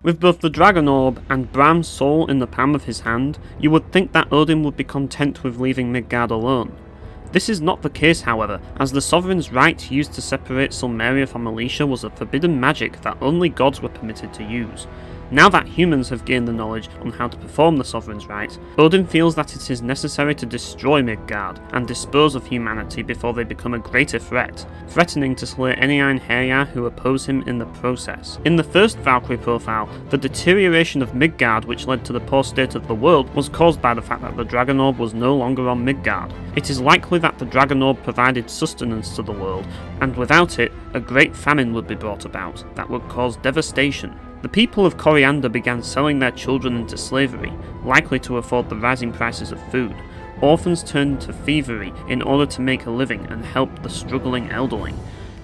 With both the Dragon Orb and Bram's soul in the palm of his hand, you would think that Odin would be content with leaving Midgard alone. This is not the case, however, as the Sovereign's right used to separate Silmeria from Alicia was a forbidden magic that only gods were permitted to use. Now that humans have gained the knowledge on how to perform the Sovereign's right, Odin feels that it is necessary to destroy Midgard and dispose of humanity before they become a greater threat, threatening to slay any Einherjar who oppose him in the process. In the first Valkyrie profile, the deterioration of Midgard which led to the poor state of the world was caused by the fact that the Dragon Orb was no longer on Midgard. It is likely that the Dragon Orb provided sustenance to the world, and without it, a great famine would be brought about that would cause devastation. The people of Coriander began selling their children into slavery, likely to afford the rising prices of food. Orphans turned to thievery in order to make a living and help the struggling elderly.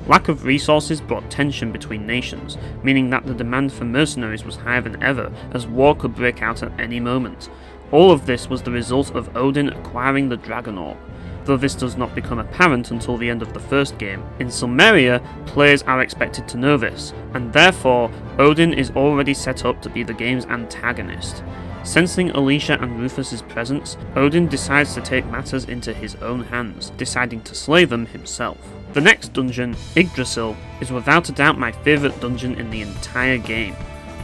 Lack of resources brought tension between nations, meaning that the demand for mercenaries was higher than ever, as war could break out at any moment. All of this was the result of Odin acquiring the Dragon Orb, though this does not become apparent until the end of the first game. In Silmeria, players are expected to know this, and therefore Odin is already set up to be the game's antagonist. Sensing Alicia and Rufus' presence, Odin decides to take matters into his own hands, deciding to slay them himself. The next dungeon, Yggdrasil, is without a doubt my favourite dungeon in the entire game.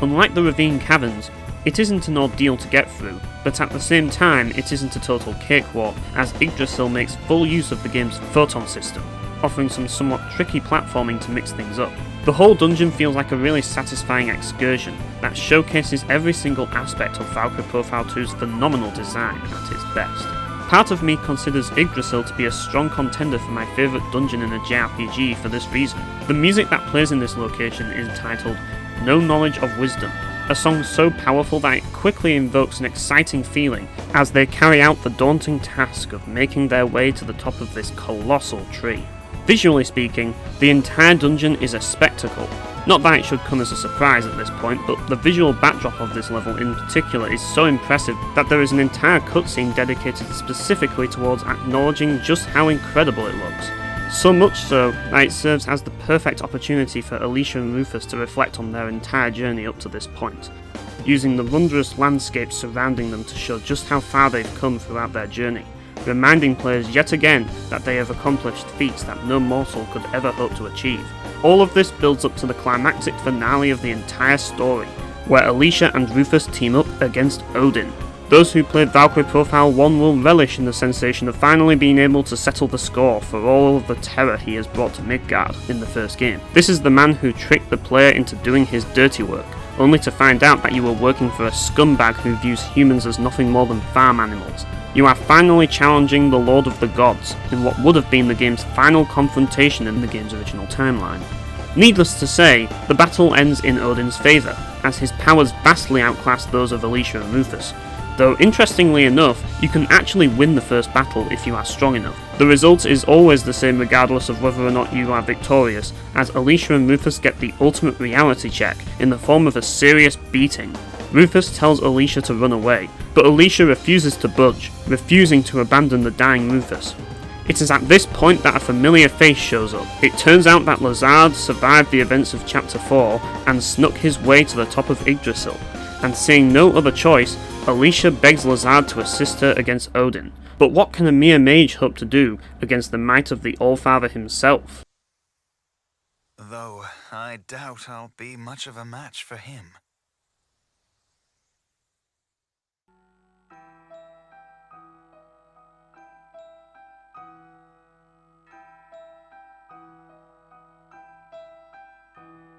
Unlike the Ravine Caverns, it isn't an ordeal to get through, but at the same time it isn't a total cakewalk, as Yggdrasil makes full use of the game's photon system, offering some somewhat tricky platforming to mix things up. The whole dungeon feels like a really satisfying excursion that showcases every single aspect of Valkyrie Profile 2's phenomenal design at its best. Part of me considers Yggdrasil to be a strong contender for my favourite dungeon in a JRPG for this reason. The music that plays in this location is titled No Knowledge of Wisdom, a song so powerful that it quickly invokes an exciting feeling as they carry out the daunting task of making their way to the top of this colossal tree. Visually speaking, the entire dungeon is a spectacle. Not that it should come as a surprise at this point, but the visual backdrop of this level in particular is so impressive that there is an entire cutscene dedicated specifically towards acknowledging just how incredible it looks. So much so that it serves as the perfect opportunity for Alicia and Rufus to reflect on their entire journey up to this point, using the wondrous landscape surrounding them to show just how far they've come throughout their journey, reminding players yet again that they have accomplished feats that no mortal could ever hope to achieve. All of this builds up to the climactic finale of the entire story, where Alicia and Rufus team up against Odin. Those who played Valkyrie Profile 1 will relish in the sensation of finally being able to settle the score for all of the terror he has brought to Midgard in the first game. This is the man who tricked the player into doing his dirty work, only to find out that you were working for a scumbag who views humans as nothing more than farm animals. You are finally challenging the Lord of the Gods in what would have been the game's final confrontation in the game's original timeline. Needless to say, the battle ends in Odin's favour, as his powers vastly outclass those of Alicia and Rufus. Though interestingly enough, you can actually win the first battle if you are strong enough. The result is always the same regardless of whether or not you are victorious, as Alicia and Rufus get the ultimate reality check in the form of a serious beating. Rufus tells Alicia to run away, but Alicia refuses to budge, refusing to abandon the dying Rufus. It is at this point that a familiar face shows up. It turns out that Lazard survived the events of Chapter 4 and snuck his way to the top of Yggdrasil, and seeing no other choice, Alicia begs Lazard to assist her against Odin. But what can a mere mage hope to do against the might of the Allfather himself? Though I doubt I'll be much of a match for him.